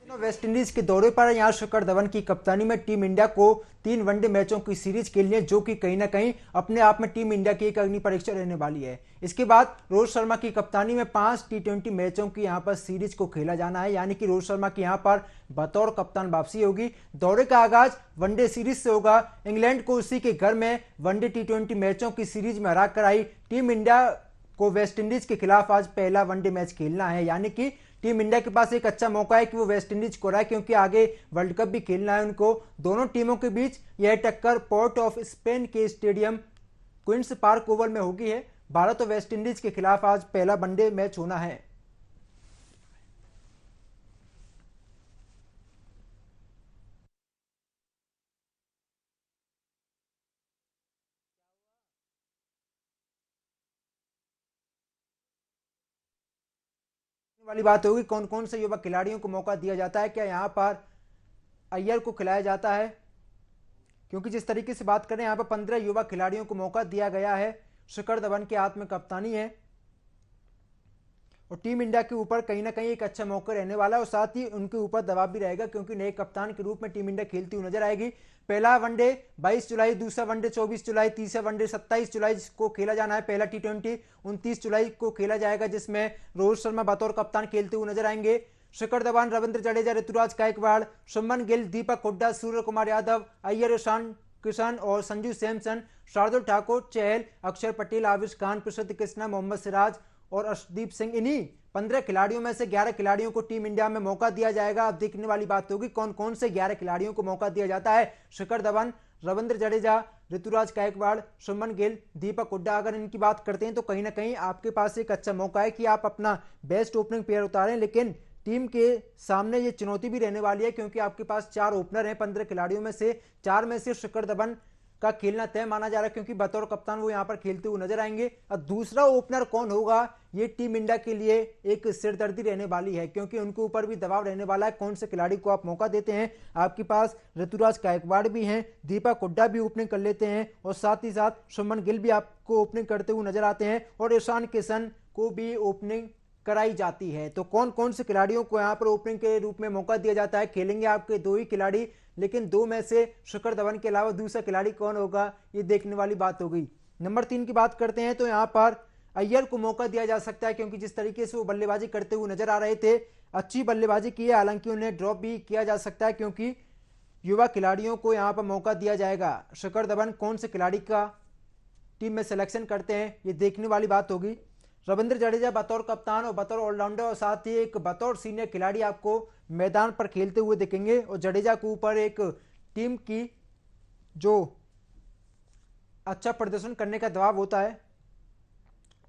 West Indies के दौरे पर यहां शिखर धवन की कप्तानी में टीम इंडिया को 3 वनडे मैचों की सीरीज खेलनी है, जो कि कहीं ना कहीं अपने आप में टीम इंडिया की एक अग्नि परीक्षा रहने वाली है। इसके बाद रोहित शर्मा की कप्तानी में 5 T20 मैचों की यहां पर सीरीज को खेला जाना है, यानी कि रोहित शर्मा की यहां पर बतौर कप्तान वापसी होगी। दौरे का आगाज वनडे सीरीज से होगा। इंग्लैंड को उसी के घर में वनडे T20 मैचों की सीरीज में हराकर आई टीम इंडिया को वेस्ट इंडीज के खिलाफ आज पहला वनडे मैच खेलना है, यानी कि टीम इंडिया के पास एक अच्छा मौका है कि वो वेस्ट इंडीज को हराए, क्योंकि आगे वर्ल्ड कप भी खेलना है उनको। दोनों टीमों के बीच यह टक्कर पोर्ट ऑफ स्पेन के स्टेडियम क्वींस पार्क ओवल में होगी है। भारत और वेस्ट इंडीज के खिलाफ आज पहला वनडे मैच होना है। वाली बात होगी कौन कौन से युवा खिलाड़ियों को मौका दिया जाता है, क्या यहां पर अय्यर को खिलाया जाता है, क्योंकि जिस तरीके से बात करें यहां पर 15 युवा खिलाड़ियों को मौका दिया गया है। शिखर धवन के हाथ में कप्तानी है और टीम इंडिया के ऊपर कहीं ना कहीं एक अच्छा मौका रहने वाला है और साथ ही उनके ऊपर दबाव भी रहेगा, क्योंकि नए कप्तान के रूप में टीम इंडिया खेलती हुई नजर आएगी। पहला वनडे 22 जुलाई, दूसरा वनडे 24 जुलाई, तीसरा वनडे 27 जुलाई को खेला जाना है। पहला T20 29 जुलाई को खेला जाएगा, जिसमें रोहित शर्मा बतौर कप्तान खेलते हुए नजर आएंगे। शिखर धवन, रविंद्र जडेजा, ऋतुराज गायकवाड़, शुभमन गिल, दीपक हुड्डा, सूर्य कुमार यादव, अय्यर, ईशान किशन और संजू सैमसन, शार्दुल ठाकुर, चहल, अक्षर पटेल, आविश खान, प्रसिद्ध कृष्णा, मोहम्मद सिराज और अर्शदीप सिंह, इन्हीं 15 खिलाड़ियों में से 11 खिलाड़ियों को टीम इंडिया में मौका दिया जाएगा। अब देखने वाली बात होगी कौन कौन से 11 खिलाड़ियों को मौका दिया जाता है। शिखर धवन, रविंद्र जडेजा, ऋतुराज गायकवाड़, शुभमन गिल, दीपक हुड्डा, अगर इनकी बात करते हैं तो कहीं ना कहीं आपके पास एक अच्छा मौका है कि आप अपना बेस्ट ओपनिंग प्लेयर उतारें, लेकिन टीम के सामने ये चुनौती भी रहने वाली है, क्योंकि आपके पास 4 ओपनर हैं। 15 खिलाड़ियों में से 4 में से शिखर धवन का खेलना तय माना जा रहा है, क्योंकि बतौर कप्तान वो यहां पर खेलते हुए नजर आएंगे। और दूसरा ओपनर कौन होगा, ये टीम इंडिया के लिए एक सिरदर्दी रहने वाली है, क्योंकि उनके ऊपर भी दबाव रहने वाला है कौन से खिलाड़ी को आप मौका देते हैं। आपके पास ऋतुराज गायकवाड़ भी हैं, दीपक हुड्डा भी ओपनिंग कर लेते हैं और साथ ही साथ शुभमन गिल भी आपको ओपनिंग करते हुए नजर आते हैं और ईशान किशन को भी ओपनिंग कराई जाती है। तो कौन कौन से खिलाड़ियों को यहां पर ओपनिंग के रूप में मौका दिया जाता है, खेलेंगे आपके 2 ही खिलाड़ी, लेकिन 2 में से शिखर धवन के अलावा दूसरा खिलाड़ी कौन होगा, ये देखने वाली बात हो गई। नंबर 3 की बात करते हैं तो यहां पर अय्यर को मौका दिया जा सकता है, क्योंकि जिस तरीके से वो बल्लेबाजी करते हुए नजर आ रहे थे, अच्छी बल्लेबाजी की है, हालांकि उन्हें ड्रॉप भी किया जा सकता है, क्योंकि युवा खिलाड़ियों को यहां पर मौका दिया जाएगा। शिखर धवन कौन से खिलाड़ी का टीम में सिलेक्शन करते हैं, ये देखने वाली बात होगी। रविंद्र जडेजा बतौर कप्तान और बतौर ऑलराउंडर और साथ ही एक बतौर सीनियर खिलाड़ी आपको मैदान पर खेलते हुए दिखेंगे और जडेजा के ऊपर एक टीम की जो अच्छा प्रदर्शन करने का दबाव होता है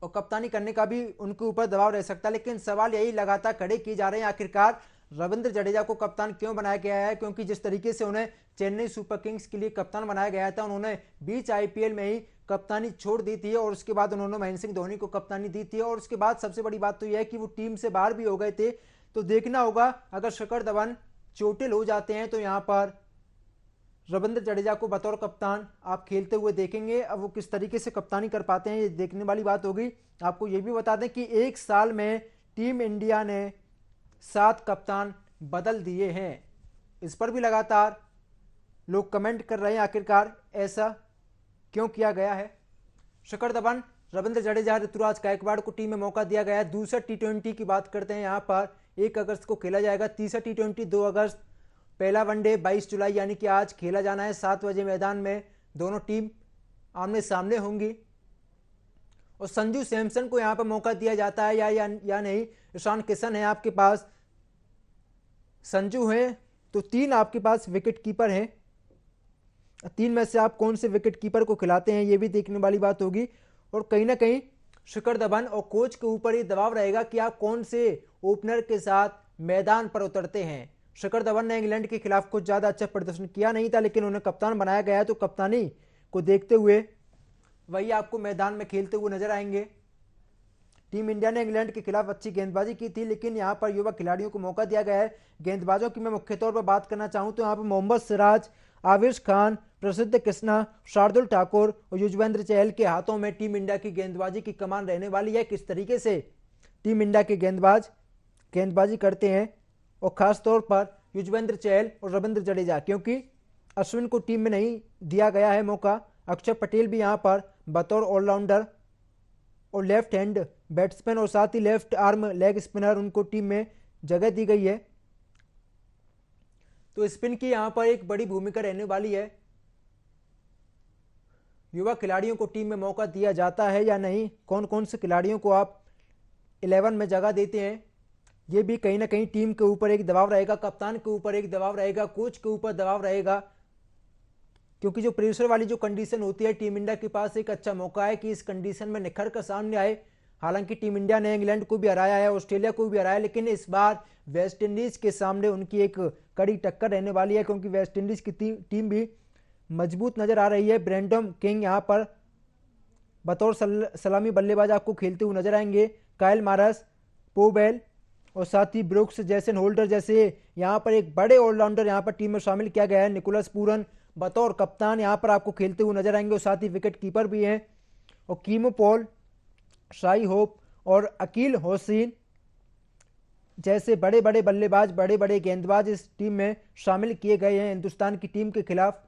और कप्तानी करने का भी उनके ऊपर दबाव रह सकता है, लेकिन सवाल यही लगातार खड़े किए जा रहे हैं आखिरकार रविंद्र जडेजा को कप्तान क्यों बनाया गया है, क्योंकि जिस तरीके से उन्हें चेन्नई सुपर किंग्स के लिए कप्तान बनाया गया था, उन्होंने बीच IPL में ही कप्तानी छोड़ दी थी और उसके बाद उन्होंने महेंद्र सिंह धोनी को कप्तानी दी थी और उसके बाद सबसे बड़ी बात तो यह है कि वो टीम से बाहर भी हो गए थे। तो देखना होगा अगर शिखर धवन चोटिल हो जाते हैं तो यहां पर रविंद्र जडेजा को बतौर कप्तान आप खेलते हुए देखेंगे। अब वो किस तरीके से कप्तानी कर पाते हैं ये देखने वाली बात होगी। आपको ये भी बता दें कि एक साल में टीम इंडिया ने 7 कप्तान बदल दिए हैं। इस पर भी लगातार लोग कमेंट कर रहे हैं आखिरकार ऐसा क्यों किया गया है। शिखर धवन, रविंद्र जडेजा, ऋतुराज गायकवाड़ को टीम में मौका दिया गया है। दूसरा T20 की बात करते हैं, यहां पर 1 अगस्त को खेला जाएगा। तीसरा T20 2 अगस्त, पहला वनडे 22 जुलाई यानी कि आज खेला जाना है। 7 बजे मैदान में दोनों टीम आमने सामने होंगी और संजू सैमसन को यहां पर मौका दिया जाता है या नहीं। ईशान किशन है आपके पास, संजू है, तो 3 आपके पास विकेट कीपर हैं। 3 में से आप कौन से विकेट कीपर को खिलाते हैं ये भी देखने वाली बात होगी और कहीं ना कहीं शिखर धवन और कोच के ऊपर ही दबाव रहेगा कि आप कौन से ओपनर के साथ मैदान पर उतरते हैं। शिखर धवन ने इंग्लैंड के खिलाफ कुछ ज्यादा अच्छा प्रदर्शन किया नहीं था, लेकिन उन्हें कप्तान बनाया गया है, तो कप्तानी को देखते हुए वही आपको मैदान में खेलते हुए नजर आएंगे। टीम इंडिया ने इंग्लैंड के खिलाफ अच्छी गेंदबाजी की थी, लेकिन यहां पर युवा खिलाड़ियों को मौका दिया गया है। गेंदबाजों की मैं मुख्य तौर पर बात करना चाहूं तो यहां पर मोहम्मद सिराज, आविश खान, प्रसिद्ध कृष्णा, शार्दुल ठाकुर और युजवेंद्र चहल के हाथों में टीम इंडिया की गेंदबाजी की कमान रहने वाली है। किस तरीके से टीम इंडिया के गेंदबाजी करते हैं, और खास तौर पर युजवेंद्र चहल और रविंद्र जडेजा, क्योंकि अश्विन को टीम में नहीं दिया गया है मौका। अक्षर पटेल भी यहां पर बतौर ऑलराउंडर और लेफ्ट हैंड बैट्समैन और साथ ही लेफ्ट आर्म लेग स्पिनर, उनको टीम में जगह दी गई है। तो स्पिन की यहां पर एक बड़ी भूमिका रहने वाली है। युवा खिलाड़ियों को टीम में मौका दिया जाता है या नहीं, कौन कौन से खिलाड़ियों को आप 11 में जगह देते हैं, ये भी कहीं ना कहीं टीम के ऊपर एक दबाव रहेगा, कप्तान के ऊपर एक दबाव रहेगा, कोच के ऊपर दबाव रहेगा। क्योंकि जो प्रेशर वाली जो कंडीशन होती है, टीम इंडिया के पास एक अच्छा मौका है कि इस कंडीशन में निखर कर सामने आए। हालांकि टीम इंडिया ने इंग्लैंड को भी हराया है, ऑस्ट्रेलिया को भी हराया, लेकिन इस बार वेस्ट इंडीज के सामने उनकी एक कड़ी टक्कर रहने वाली है, क्योंकि वेस्ट इंडीज की टीम भी मजबूत नजर आ रही है। ब्रेंडन किंग यहाँ पर बतौर सलामी बल्लेबाज आपको खेलते हुए नजर आएंगे। काइल मारस, पोवेल और साथ ही ब्रुक्स, जैसन होल्डर जैसे यहाँ पर एक बड़े ऑलराउंडर यहाँ पर टीम में शामिल किया गया है। निकोलस पूरन बतौर कप्तान यहाँ पर आपको खेलते हुए नजर आएंगे, और साथ ही विकेट कीपर भी हैं। और कीमो पॉल, शाई होप और अकील होसिन जैसे बड़े बड़े बल्लेबाज, बड़े बड़े गेंदबाज इस टीम में शामिल किए गए हैं हिंदुस्तान की टीम के खिलाफ।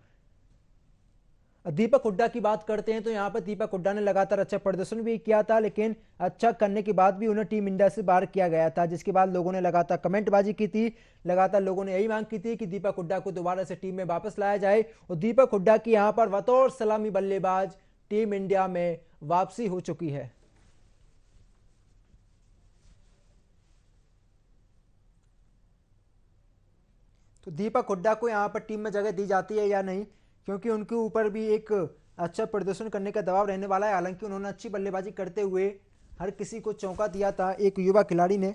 दीपक हुड्डा की बात करते हैं तो यहाँ पर दीपक हुड्डा ने लगातार अच्छा प्रदर्शन भी किया था, लेकिन अच्छा करने के बाद भी उन्हें टीम इंडिया से बाहर किया गया था, जिसके बाद लोगों ने लगातार कमेंटबाजी की थी। लगातार लोगों ने यही मांग की थी कि दीपक हुड्डा को दोबारा से टीम में वापस लाया जाए, और दीपक हुड्डा की यहाँ पर बतौर सलामी बल्लेबाज टीम इंडिया में वापसी हो चुकी है। तो दीपक हुड्डा को यहाँ पर टीम में जगह दी जाती है या नहीं, क्योंकि उनके ऊपर भी एक अच्छा प्रदर्शन करने का दबाव रहने वाला है। हालांकि उन्होंने अच्छी बल्लेबाजी करते हुए हर किसी को चौंका दिया था, एक युवा खिलाड़ी ने।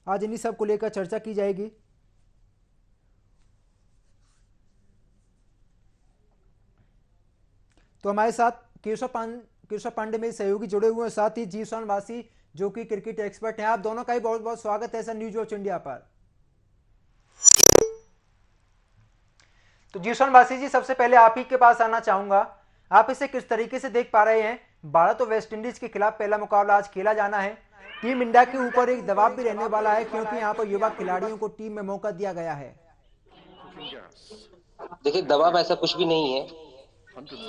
आज इन्हीं सब को लेकर चर्चा की जाएगी। तो हमारे साथ केशव पांडे में सहयोगी जुड़े हुए हैं, साथ ही जीशान वासी जो कि क्रिकेट एक्सपर्ट हैं। आप दोनों का ही बहुत बहुत स्वागत है सर न्यूज वॉच इंडिया पर। तो जीशान वासी जी, सबसे पहले आप ही के पास आना चाहूंगा, आप इसे किस तरीके से देख पा रहे हैं? भारत और वेस्ट इंडीज के खिलाफ पहला मुकाबला आज खेला जाना है। टीम इंडिया के ऊपर एक दबाव भी रहने वाला है, क्योंकि यहाँ पर युवा खिलाड़ियों को टीम में मौका दिया गया है। देखिए, दबाव ऐसा कुछ भी नहीं है,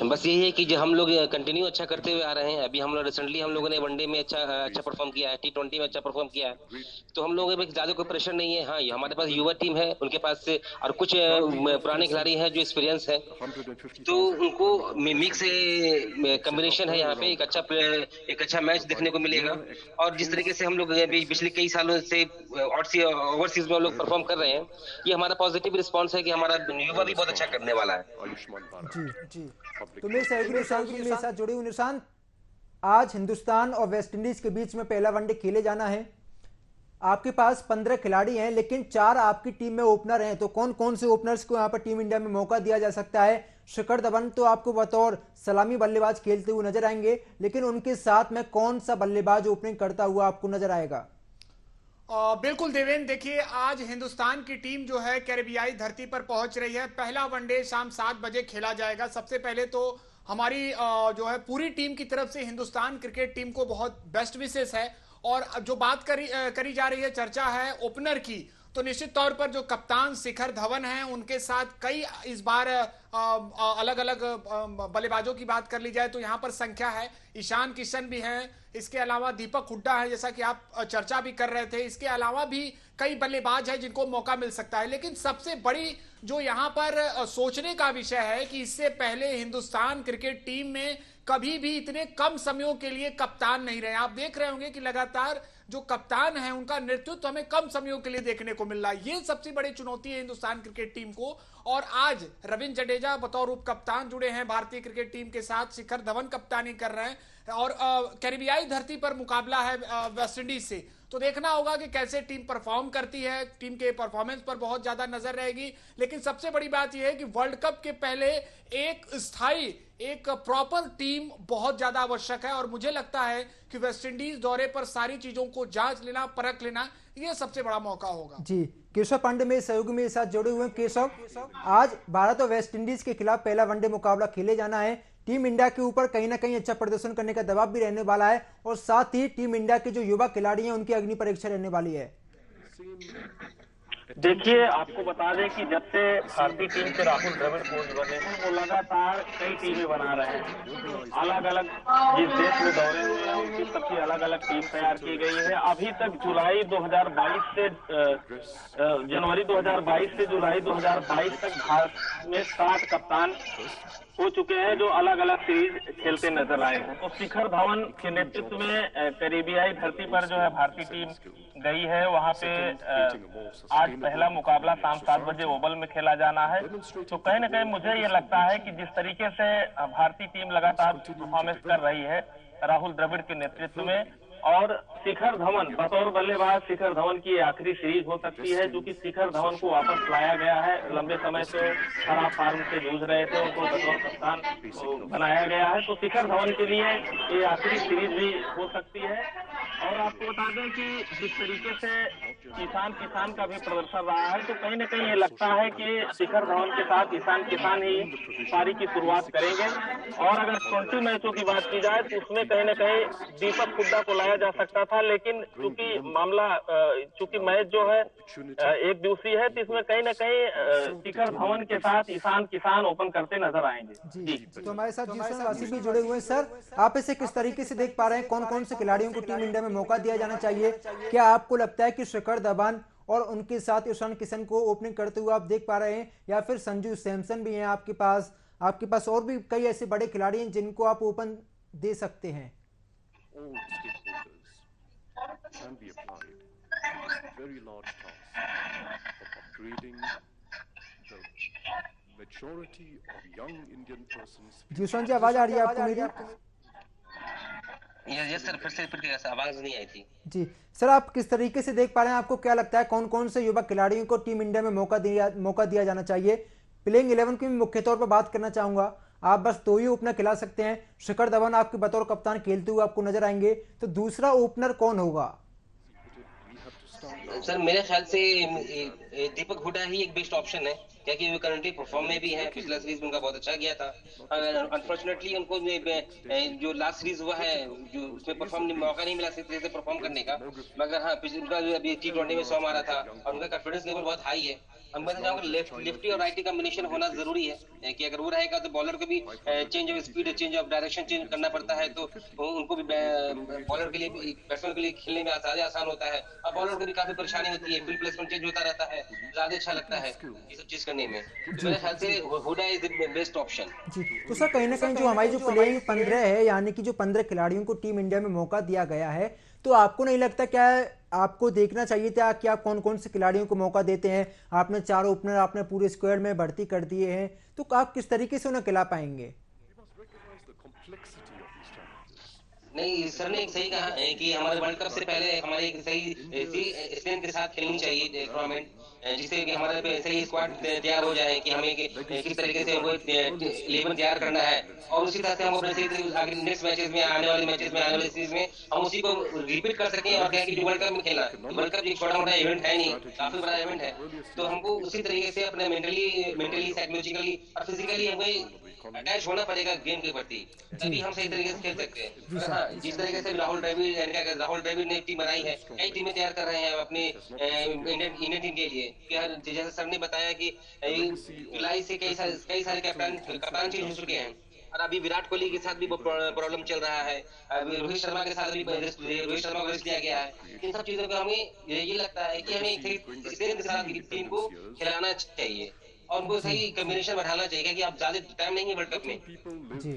बस यही है कि जो हम लोग कंटिन्यू अच्छा करते हुए आ रहे हैं। अभी हम लोग रिसेंटली हम लोगों ने वनडे में अच्छा परफॉर्म किया है, T20 में अच्छा परफॉर्म किया है, तो हम लोगों में ज्यादा कोई प्रेशर नहीं है। हाँ, हमारे पास युवा टीम है, उनके पास से और कुछ पुराने खिलाड़ी हैं जो एक्सपीरियंस है, तो उनको मिक्स कॉम्बिनेशन है। यहाँ पे एक अच्छा मैच देखने को मिलेगा। और जिस तरीके से हम लोग पिछले कई सालों से ओवरसीज में हम लोग परफॉर्म कर रहे हैं, ये हमारा पॉजिटिव रिस्पॉन्स है कि हमारा युवा भी बहुत अच्छा करने वाला है। जी जी। तो मेरे सहयोगी मेरे साथ जुड़े हुए निशांत, आज हिंदुस्तान और वेस्ट इंडीज के बीच में पहला वनडे खेले जाना है। आपके पास 15 खिलाड़ी हैं, लेकिन 4 आपकी टीम में ओपनर हैं। तो कौन कौन से ओपनर्स को यहाँ पर टीम इंडिया में मौका दिया जा सकता है? शिखर धवन तो आपको बतौर सलामी बल्लेबाज खेलते हुए नजर आएंगे, लेकिन उनके साथ में कौन सा बल्लेबाज ओपनिंग करता हुआ आपको नजर आएगा? बिल्कुल देवेंद्र, देखिए आज हिंदुस्तान की टीम जो है कैरेबियाई धरती पर पहुंच रही है। पहला वनडे शाम 7 बजे खेला जाएगा। सबसे पहले तो हमारी जो है पूरी टीम की तरफ से हिंदुस्तान क्रिकेट टीम को बहुत बेस्ट विशेस है। और जो बात करी जा रही है, चर्चा है ओपनर की, तो निश्चित तौर पर जो कप्तान शिखर धवन हैं, उनके साथ कई इस बार अलग अलग बल्लेबाजों की बात कर ली जाए तो यहां पर संख्या है। ईशान किशन भी हैं, इसके अलावा दीपक हुड्डा है, जैसा कि आप चर्चा भी कर रहे थे। इसके अलावा भी कई बल्लेबाज हैं जिनको मौका मिल सकता है। लेकिन सबसे बड़ी जो यहां पर सोचने का विषय है कि इससे पहले हिंदुस्तान क्रिकेट टीम में कभी भी इतने कम समयों के लिए कप्तान नहीं रहे। आप देख रहे होंगे कि लगातार जो कप्तान है उनका नेतृत्व हमें कम समयों के लिए देखने को मिल रहा है। ये सबसे बड़ी चुनौती है हिंदुस्तान क्रिकेट टीम को। और आज रविंद्र जडेजा बतौर उप कप्तान जुड़े हैं भारतीय क्रिकेट टीम के साथ, शिखर धवन कप्तानी कर रहे हैं, और कैरेबियाई धरती पर मुकाबला है वेस्ट इंडीज से। तो देखना होगा कि कैसे टीम परफॉर्म करती है। टीम के परफॉर्मेंस पर बहुत ज्यादा नजर रहेगी। लेकिन सबसे बड़ी बात यह है कि वर्ल्ड कप के पहले एक स्थायी, एक प्रॉपर टीम बहुत ज्यादा आवश्यक है। और मुझे लगता है कि वेस्ट इंडीज दौरे पर सारी चीजों को जांच लेना, परख लेना, यह सबसे बड़ा मौका होगा। जी, केशव पांडे मेरे सहयोगी मेरे साथ जुड़े हुए हैं। केशव, आज भारत और वेस्ट इंडीज के खिलाफ पहला वनडे मुकाबला खेले जाना है। टीम इंडिया के ऊपर कहीं ना कहीं अच्छा प्रदर्शन करने का दबाव भी रहने वाला है और साथ ही टीम इंडिया के जो युवा खिलाड़ी हैं उनकी अग्नि परीक्षा रहने वाली है। देखिए, आपको बता दें कि जब से भारतीय टीम के राहुल द्रविड़ कोच बने हैं वो लगातार कई टीमें बना रहे हैं। अलग अलग जिस देश में दौरे हुए हैं उनकी सबकी अलग अलग टीम तैयार की गई है। अभी तक जनवरी 2022 से जुलाई 2022 तक भारत में 60 कप्तान हो चुके हैं जो अलग अलग सीरीज खेलते नजर आए हैं। तो शिखर धवन के नेतृत्व में कैरेबियाई धरती पर जो है भारतीय टीम गई है। वहां पे आज पहला मुकाबला शाम 7 बजे ओवल में खेला जाना है। तो कहीं ना कहीं मुझे ये लगता है कि जिस तरीके से भारतीय टीम लगातार परफॉर्मेंस कर रही है राहुल द्रविड़ के नेतृत्व में, और शिखर धवन बतौर बल्लेबाज शिखर धवन की आखिरी सीरीज हो सकती है, क्योंकि शिखर धवन को वापस लाया गया है। लंबे समय से खराब फॉर्म से जूझ रहे थे, उनको बतौर कप्तान बनाया गया है। तो शिखर धवन के लिए ये आखिरी सीरीज भी हो सकती है। और आपको बता दें कि जिस तरीके से ईशान का भी प्रदर्शन रहा है, तो कहीं ना कहीं ये लगता है कि शिखर धवन के साथ ईशान ही पारी की शुरुआत करेंगे। और अगर 20 मैचों की बात की जाए तो उसमें कहीं ना कहीं दीपक हुड्डा को लाया जा सकता था, लेकिन चूंकि मैच जो है एक दिवसीय है, तो इसमें कहीं ना कहीं शिखर धवन के साथ ईशान ओपन करते नजर आएंगे। जी, तो हमारे साथ जीसन वासी भी जुड़े हुए हैं। सर, आप इसे किस तरीके से देख पा रहे हैं? कौन कौन से खिलाड़ियों को टीम इंडिया में मौका दिया जाना चाहिए? क्या आपको लगता है कि शिखर धवन और उनके साथ ईशान किशन को ओपनिंग करते हुए आप देख पा रहे हैं, या फिर संजू सैमसन भी हैं आपके पास और भी कई ऐसे बड़े खिलाड़ी हैं जिनको आप ओपन दे सकते हैं? जीसन जी, आवाज आ रही है आपको मेरी? यस सर, फिर से आवाज नहीं आई थी। जी सर, आप किस तरीके से देख पा रहे हैं? आपको क्या लगता है कौन कौन से युवा खिलाड़ियों को टीम इंडिया में मौका दिया जाना चाहिए? प्लेइंग 11 की मुख्य तौर पर बात करना चाहूंगा। आप बस 2 ही ओपनर खिला सकते हैं। शिखर धवन आपके बतौर कप्तान खेलते हुए आपको नजर आएंगे, तो दूसरा ओपनर कौन होगा? सर मेरे ख्याल से दीपक हुड्डा ही एक बेस्ट ऑप्शन है, क्योंकि वो करंटली परफॉर्म में भी है। पिछला सीरीज में उनका बहुत अच्छा गया था। अनफॉर्चुनेटली उनको जो लास्ट सीरीज हुआ है जो उसमें मौका नहीं मिला जैसे परफॉर्म करने का, मगर हाँ उनका जो अभी T20 में 100 मारा था और उनका कॉन्फिडेंस लेवल बहुत हाई है। हम बताना चाहूंगा लेफ्टी और राइटी कॉम्बिनेशन होना जरूरी है कि अगर वो रहेगा तो बॉलर को भी change of speed, change of direction change करना पड़ता है, तो उनको भी बॉलर के लिए बैट्समैन के लिए खेलने में ज्यादा आसान होता है। और बॉलर को भी काफी परेशानी होती है, फील्ड प्लेसमेंट चेंज होता रहता है, ज्यादा अच्छा लगता है ये सब चीज करने में। तो मेरे ख्याल से Hooda is the best option. जी, तो सर कहीं ना कहीं जो हमारी जो प्लेइंग 15 है, यानी कि जो 15 खिलाड़ियों को टीम इंडिया में मौका दिया गया है, तो आपको नहीं लगता क्या आपको देखना चाहिए था कि आप कौन कौन से खिलाड़ियों को मौका देते हैं? आपने 4 ओपनर आपने पूरे स्क्वाड में भर्ती कर दिए हैं, तो आप किस तरीके से उन्हें खिला पाएंगे? नहीं, सर ने एक सही कहा है कि हमारे वर्ल्ड कप से पहले हमारे एक सही स्ट्रेंथ के साथ खेलनी चाहिए टूर्नामेंट, जिससे कि हमारे सही स्क्वाड तैयार हो जाए कि हमें किस तरीके से वो 11 तैयार करना है, और उसी तरह से हम अपने आगे नेक्स्ट मैचेस में आने वाले सीरीज में हम उसी को रिपीट कर सकें और कहें कि वर्ल्ड कप में खेलना। वर्ल्ड कप एक छोटा मोटा इवेंट है नहीं, काफी बड़ा इवेंट है, तो हमको उसी तरीके से अपने मेंटली साइकोलॉजिकली और फिजिकली हमें अटैच होना पड़ेगा गेम के प्रति, तभी हम सही तरीके से खेल सकते हैं। हाँ, जिस तरीके से राहुल द्रविड़ ने टीम बनाई है, कई टीमें तैयार कर रहे हैं अपने इंडियन टीम के लिए। जैसे सर ने बताया कि जुलाई से कई सारे कप्तान चेंज हो चुके हैं, और अभी विराट कोहली के साथ भी प्रॉब्लम चल रहा है, रोहित शर्मा के साथ भी रोहित शर्मा को रिस्क दिया गया है। इन सब चीजों का हमें ये लगता है कि हमें के साथ टीम को खिलाना चाहिए और उनको सही कॉम्बिनेशन बढ़ाना चाहिए, क्योंकि आप ज्यादा टाइम नहीं है वर्ल्ड कप में। जी,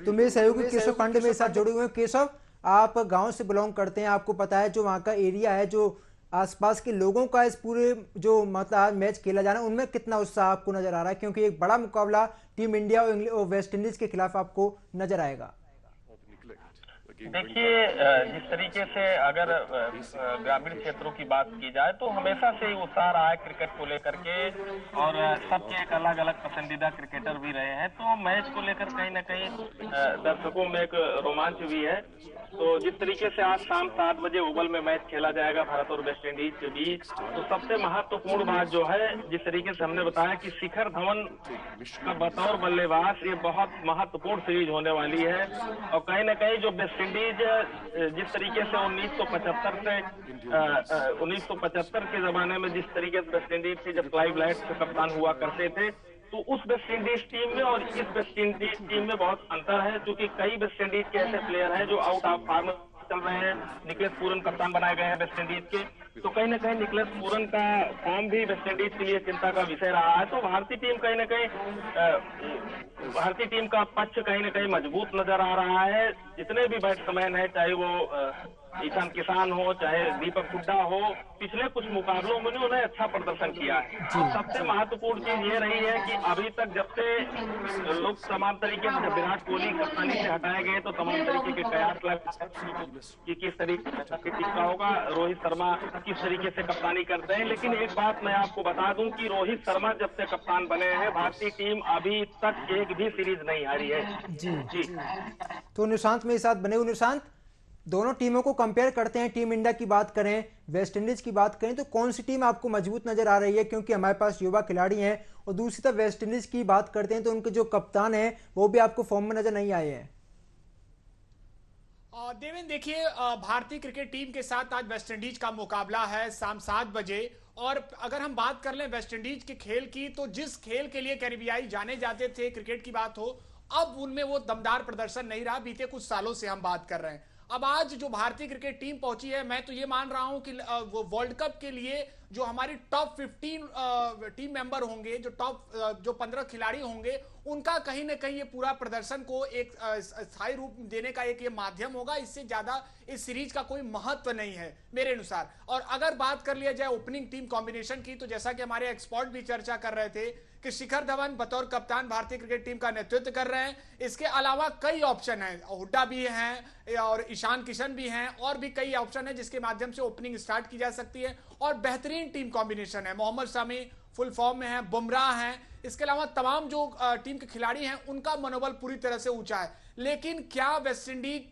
तो मेरे सहयोगी केशव पांडे मेरे साथ जुड़े हुए हैं। केशव, आप गांव से बिलोंग करते हैं, आपको पता है जो वहाँ का एरिया है, जो आसपास के लोगों का इस पूरे जो मतलब मैच खेला जाना उनमें कितना उत्साह आपको नजर आ रहा है? क्योंकि एक बड़ा मुकाबला टीम इंडिया और वेस्ट इंडीज के खिलाफ आपको नजर आएगा। देखिए, जिस तरीके से अगर ग्रामीण क्षेत्रों की बात की जाए तो हमेशा से ही उत्साह रहा है क्रिकेट को लेकर के, और सबके एक अलग अलग पसंदीदा क्रिकेटर भी रहे हैं। तो मैच को लेकर कहीं ना कहीं दर्शकों में एक रोमांच भी है। तो जिस तरीके से आज शाम 7 बजे ओवल में मैच खेला जाएगा भारत और वेस्ट इंडीज के बीच, तो सबसे महत्वपूर्ण बात जो है, जिस तरीके से हमने बताया कि शिखर धवन का बतौर बल्लेबाज ये बहुत महत्वपूर्ण सीरीज होने वाली है। और कहीं ना कहीं जो वेस्ट इंडीज जिस तरीके से 1975 के जमाने में जिस तरीके से वेस्ट इंडीज थी, जब क्लाइव लाइट से कप्तान हुआ करते थे, तो उस वेस्ट इंडीज टीम में और इस वेस्ट इंडीज टीम में बहुत अंतर है, क्योंकि कई वेस्ट इंडीज के ऐसे प्लेयर हैं जो आउट ऑफ फॉर्म चल रहे हैं। निकलेस पूरन कप्तान बनाए गए हैं वेस्ट इंडीज के, तो कहीं ना कहीं निकलेस पूरन का फॉर्म भी वेस्ट इंडीज के लिए चिंता का विषय रहा है। तो भारतीय टीम कहीं ना कहीं भारतीय टीम का पक्ष कहीं ना कहीं मजबूत नजर आ रहा है। जितने भी बैट्समैन है, चाहे वो ईशान किसान हो, चाहे दीपक हुड्डा हो, पिछले कुछ मुकाबलों में उन्होंने अच्छा प्रदर्शन किया है। सबसे महत्वपूर्ण चीज ये रही है कि अभी तक जब से लोग तमाम तरीके से, जब विराट कोहली कप्तानी से हटाए गए तो तमाम तरीके के कयास लगे कि किस तरीके से टीम का होगा, रोहित शर्मा किस तरीके से कप्तानी करते हैं। लेकिन एक बात मैं आपको बता दूं कि रोहित शर्मा जब से कप्तान बने हैं, भारतीय टीम अभी तक एक भी सीरीज नहीं हारी है। जी। तो निशांत मेरे साथ बने हुए। निशांत, दोनों टीमों को कंपेयर करते हैं, टीम इंडिया की बात करें, वेस्ट इंडीज की बात करें, तो कौन सी टीम आपको मजबूत नजर आ रही है? क्योंकि हमारे पास युवा खिलाड़ी हैं, और दूसरी तरफ वेस्ट इंडीज की बात करते हैं तो उनके जो कप्तान हैं वो भी आपको फॉर्म में नजर नहीं आए हैं। देवेंद्र, देखिए, भारतीय क्रिकेट टीम के साथ आज वेस्ट इंडीज का मुकाबला है शाम 7 बजे। और अगर हम बात कर लें वेस्ट इंडीज के खेल की, तो जिस खेल के लिए कैरिबियाई जाने जाते थे, क्रिकेट की बात हो, अब उनमें वो दमदार प्रदर्शन नहीं रहा। बीते कुछ सालों से हम बात कर रहे हैं। अब आज जो भारतीय क्रिकेट टीम पहुंची है, मैं तो ये मान रहा हूं कि वो वर्ल्ड कप के लिए जो हमारी टॉप 15 टीम मेंबर होंगे, जो 15 खिलाड़ी होंगे, उनका कहीं ना कहीं ये पूरा प्रदर्शन को एक स्थायी रूप देने का एक ये माध्यम होगा। इससे ज्यादा इस सीरीज का कोई महत्व नहीं है मेरे अनुसार। और अगर बात कर लिया जाए ओपनिंग टीम कॉम्बिनेशन की, तो जैसा कि हमारे एक्सपर्ट भी चर्चा कर रहे थे कि शिखर धवन बतौर कप्तान भारतीय क्रिकेट टीम का नेतृत्व कर रहे हैं। इसके अलावा कई ऑप्शन हैं, हुड्डा भी हैं और ईशान किशन भी हैं, और भी कई ऑप्शन है जिसके माध्यम से ओपनिंग स्टार्ट की जा सकती है। और बेहतरीन टीम कॉम्बिनेशन है, मोहम्मद शमी फुल फॉर्म में है, बुमराह हैं, इसके अलावा तमाम जो टीम के खिलाड़ी हैं उनका मनोबल पूरी तरह से ऊंचा है। लेकिन क्या वेस्ट इंडीज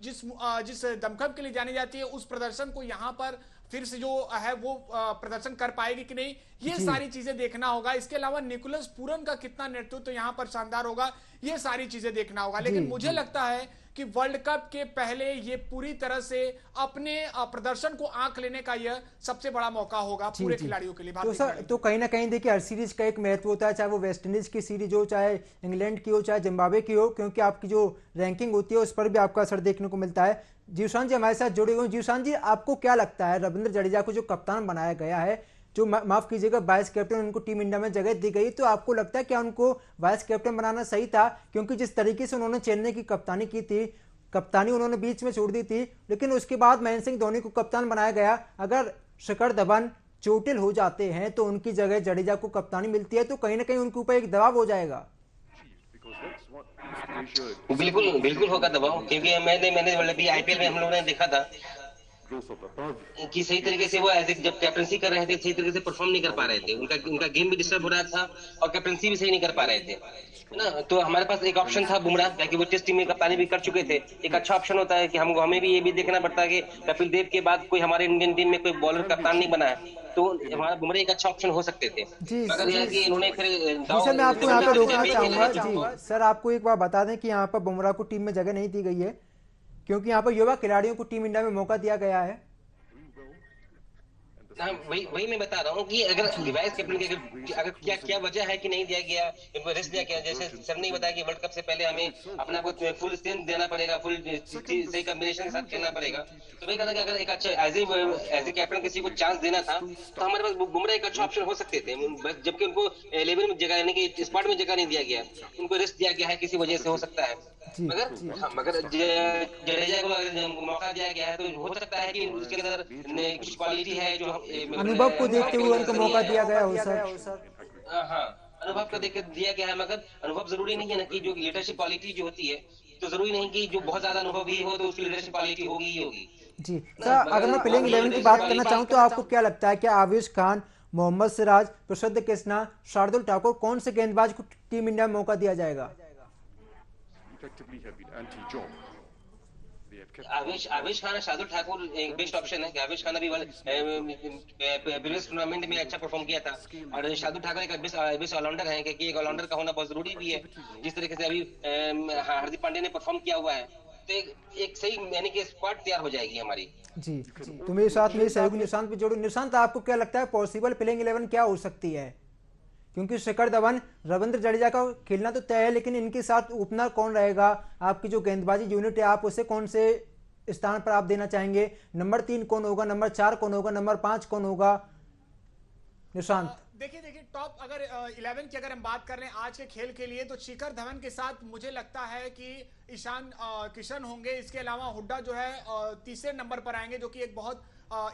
जिस दमखम के लिए जानी जाती है, उस प्रदर्शन को यहां पर फिर से जो है वो प्रदर्शन कर पाएगी कि नहीं, ये सारी चीजें देखना होगा। इसके अलावा निकोलस पूरन का कितना नेतृत्व यहां पर शानदार होगा, ये सारी चीजें देखना होगा। लेकिन मुझे लगता है कि वर्ल्ड कप के पहले ये पूरी तरह से अपने प्रदर्शन को आंक लेने का यह सबसे बड़ा मौका होगा पूरे खिलाड़ियों के लिए। तो सर, तो कहीं ना कहीं देखिए, हर सीरीज का एक महत्व होता है, चाहे वो वेस्ट इंडीज की सीरीज हो, चाहे इंग्लैंड की हो, चाहे जिम्बाब्वे की हो, क्योंकि आपकी जो रैंकिंग होती है उस पर भी आपका असर देखने को मिलता है। जीवशान जी हमारे साथ जुड़े हुए हैं। जीवशान जी, आपको क्या लगता है, रविंद्र जडेजा को जो कप्तान बनाया गया है, जो माफ कीजिएगा वाइस कैप्टन, उनको टीम इंडिया में जगह दी गई, तो आपको लगता है क्या उनको वाइस कैप्टन बनाना सही था? क्योंकि जिस तरीके से उन्होंने चेन्नई की कप्तानी की थी, कप्तानी उन्होंने बीच में छोड़ दी थी, लेकिन उसके बाद महेंद्र सिंह धोनी को कप्तान बनाया गया। अगर शिखर धवन चोटिल हो जाते हैं तो उनकी जगह जडेजा को कप्तानी मिलती है, तो कहीं ना कहीं उनके ऊपर एक दबाव हो जाएगा। बिल्कुल बिल्कुल होगा दबाव, क्योंकि मैंने मतलब आईपीएल में हम लोगों ने देखा था कि सही तरीके से वो जब कैप्टनसी कर रहे थे सही तरीके से परफॉर्म नहीं कर पा रहे थे। उनका गेम भी डिस्टर्ब हो रहा था और कैप्टनसी भी सही नहीं कर पा रहे थे, है ना। तो हमारे पास एक ऑप्शन था बुमराह, ताकि वो टेस्ट टीम में कप्तानी भी कर चुके थे। एक अच्छा ऑप्शन होता है कि हमें भी ये भी देखना पड़ता है कि कपिल देव के बाद कोई हमारे इंडियन टीम में कोई बॉलर कप्तान नहीं बना है, तो हमारा बुमराह एक अच्छा ऑप्शन हो सकते थे। मगर यह कि इन्होंने फिर सर, मैं आपको यहाँ पे रोकना चाहूंगा जी। सर, आपको एक बार बता दें कि यहाँ पर बुमराह को टीम में जगह नहीं दी गई है, क्योंकि यहाँ पर युवा खिलाड़ियों को टीम इंडिया में मौका दिया गया है। वही मैं बता रहा हूँ कि अगर वाइस कैप्टन के अगर क्या वजह है कि नहीं दिया गया, इनको रेस्ट दिया गया। जैसे सर ने बताया कि वर्ल्ड कप से पहले हमें अपना को फुल स्ट्रेंथ देना पड़ेगा, फुल सही कॉम्बिनेशन के साथ खेलना पड़ेगा। तो मैं कहता कि अगर एक अच्छा एज ए कैप्टन किसी को चांस देना था तो हमारे पास बुमराह एक अच्छा ऑप्शन हो सकते थे, जबकि उनको 11 में जगह यानी कि स्क्वाड में जगह नहीं दिया गया, उनको रेस्ट दिया गया है, किसी वजह से हो सकता है। मगर जडेजा को अगर मौका दिया गया है तो हो सकता है कि उसके अंदर कुछ क्वालिटी है जो अनुभव को देखते हुए उनको मौका दिया गया हो सर। हाँ, अनुभव को देख दिया गया है, मगर अनुभव जरूरी नहीं है ना कि जो लीडरशिप क्वालिटी जो होती है तो जरूरी नहीं कि जो बहुत ज्यादा अनुभवी हो तो उसकी लीडरशिप क्वालिटी होगी ही होगी। जी सर, अगर मैं प्लेइंग 11 की बात करना चाहूँ तो आपको क्या लगता है, क्या आवेश खान, मोहम्मद सिराज, प्रसिद्ध कृष्णा, शार्दुल ठाकुर, कौन से गेंदबाज को टीम इंडिया में मौका दिया जाएगा? आवेश खान, शार्दुल ठाकुर एक बेस्ट ऑप्शन है कि आवेश खान अभी प्रीवियस टूर्नामेंट में अच्छा परफॉर्म किया था, और शार्दुल ठाकुर एक बेस्ट ऑलराउंडर है, क्योंकि एक ऑलराउंडर का होना बहुत जरूरी भी है। जिस तरीके से अभी हार्दिक पांड्या ने परफॉर्म किया हुआ है, तो एक सही यानी कि स्क्वाड तैयार हो जाएगी हमारी। जी, तो मेरे साथ मेरे सहयोगी निशांत पे जोड़ो। निशांत, आपको क्या लगता है पॉसिबल प्लेइंग 11 क्या हो सकती है? क्योंकि शिखर धवन, रविंद्र जडेजा का खेलना तो तय है, लेकिन इनके साथ ओपनर कौन रहेगा? आपकी जो गेंदबाजी यूनिट है, आप उसे कौन से स्थान पर आप देना चाहेंगे? नंबर 3 कौन होगा, नंबर 4 कौन होगा, नंबर 5 कौन होगा? निशांत। देखिए टॉप अगर 11 की अगर हम बात कर रहे हैं आज के खेल के लिए, तो शिखर धवन के साथ मुझे लगता है कि ईशान किशन होंगे। इसके अलावा हुड्डा जो है तीसरे नंबर पर आएंगे, जो कि एक बहुत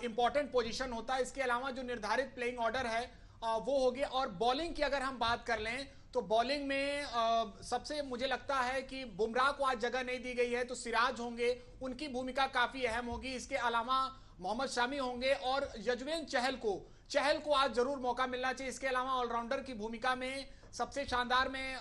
इंपॉर्टेंट पोजीशन होता है। इसके अलावा जो निर्धारित प्लेइंग ऑर्डर है वो होगी। और बॉलिंग की अगर हम बात कर लें तो बॉलिंग में सबसे मुझे लगता है कि बुमराह को आज जगह नहीं दी गई है, तो सिराज होंगे, उनकी भूमिका काफी अहम होगी। इसके अलावा मोहम्मद शमी होंगे और यजुवेंद्र चहल को आज जरूर मौका मिलना चाहिए। इसके अलावा ऑलराउंडर की भूमिका में सबसे शानदार में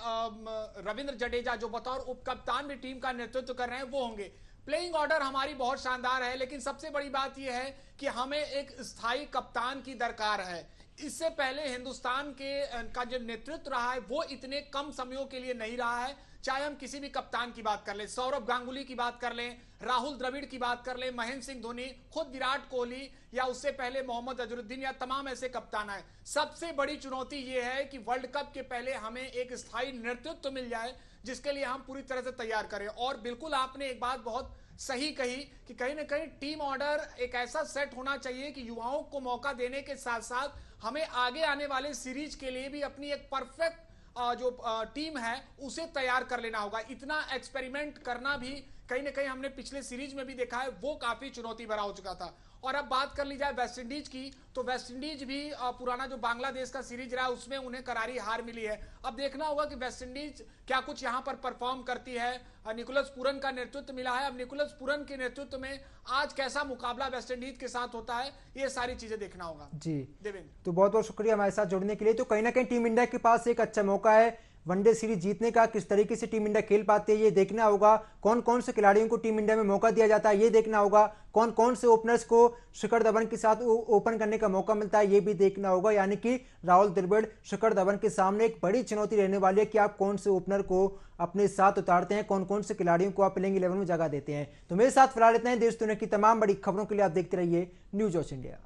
रविंद्र जडेजा, जो बतौर उप कप्तान भी टीम का नेतृत्व कर रहे हैं, वो होंगे। प्लेइंग ऑर्डर हमारी बहुत शानदार है, लेकिन सबसे बड़ी बात यह है कि हमें एक स्थायी कप्तान की दरकार है। इससे पहले हिंदुस्तान का जो नेतृत्व रहा है वो इतने कम समयों के लिए नहीं रहा है। चाहे हम किसी भी कप्तान की बात कर लें, सौरभ गांगुली की बात कर लें, राहुल द्रविड़ की बात कर लें, महेंद्र सिंह धोनी, खुद विराट कोहली, या उससे पहले मोहम्मद अजरुद्दीन, या तमाम ऐसे कप्तान आए। सबसे बड़ी चुनौती यह है कि वर्ल्ड कप के पहले हमें एक स्थायी नेतृत्व मिल जाए, जिसके लिए हम पूरी तरह से तैयार करें। और बिल्कुल आपने एक बात बहुत सही कही कि कहीं ना कहीं टीम ऑर्डर एक ऐसा सेट होना चाहिए कि युवाओं को मौका देने के साथ साथ हमें आगे आने वाले सीरीज के लिए भी अपनी एक परफेक्ट जो टीम है उसे तैयार कर लेना होगा। इतना एक्सपेरिमेंट करना भी कहीं ना कहीं हमने पिछले सीरीज में भी देखा है, वो काफी चुनौती भरा हो चुका था। और अब बात कर ली जाए वेस्ट इंडीज की, तो वेस्ट इंडीज भी पुराना जो बांग्लादेश का सीरीज रहा उसमें उन्हें करारी हार मिली है। अब देखना होगा कि वेस्ट इंडीज क्या कुछ यहां पर परफॉर्म करती है। निकोलस पूरन का नेतृत्व मिला है, अब निकोलस पूरन के नेतृत्व में आज कैसा मुकाबला वेस्ट इंडीज के साथ होता है, ये सारी चीजें देखना होगा। जी देवेंद्र, तो बहुत बहुत शुक्रिया हमारे साथ जुड़ने के लिए। तो कहीं ना कहीं टीम इंडिया के पास एक अच्छा मौका है वनडे सीरीज जीतने का। किस तरीके से टीम इंडिया खेल पाती है ये देखना होगा। कौन कौन से खिलाड़ियों को टीम इंडिया में मौका दिया जाता है ये देखना होगा। कौन कौन से ओपनर्स को शिखर धवन के साथ ओपन करने का मौका मिलता है ये भी देखना होगा। यानी कि राहुल द्रविड़, शिखर धवन के सामने एक बड़ी चुनौती रहने वाली है कि आप कौन से ओपनर को अपने साथ उतारते हैं, कौन कौन से खिलाड़ियों को आप प्लेइंग 11 में जगह देते हैं। तो मेरे साथ फिलहाल इतना ही। देश दुनिया की तमाम बड़ी खबरों के लिए आप देखते रहिए न्यूज़ वॉच इंडिया।